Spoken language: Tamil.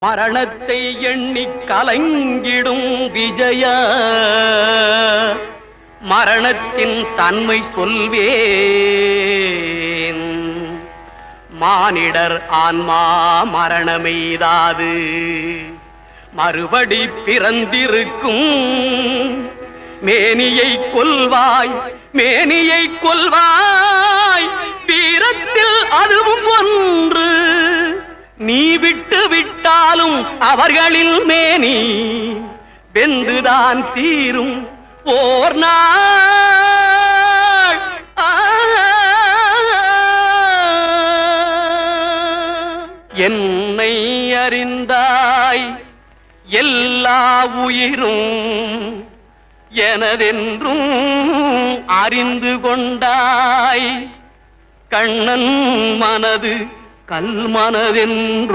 மரணத்தை எண்ணி கலங்கிடும் விஜய மரணத்தின் தன்மை சொல்வேன். மானிடர் ஆன்மா மரணமெய்தாது மறுபடி பிறந்திருக்கும். மேனியை கொல்வாய் மேனியை கொல்வாய் வீரத்தில் அதுவும் ஒன்று. நீ விட்டு விட்டாலும் அவர்களில் மேனி வென்றுதான் தீரும் ஓர் நாள். என்னை அறிந்தாய் எல்லா உயிரும் எனதென்றும் அறிந்து கொண்டாய். கண்ணன் மனது கல் மனதென்று